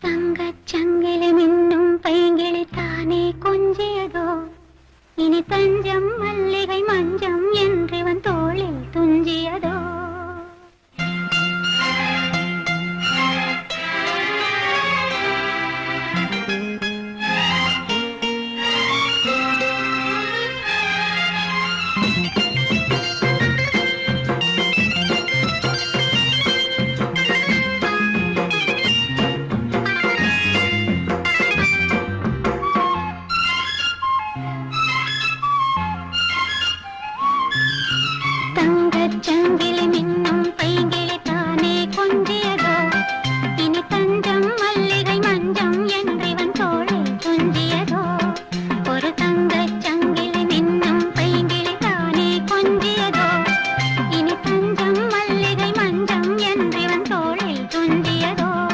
தங்கச் சங்கிலி மின்னும் பைங்கிளி தானே கொஞ்சியதோ இனி தஞ்சம் மல்லிகை மஞ்சம் என்றவன் தோளில்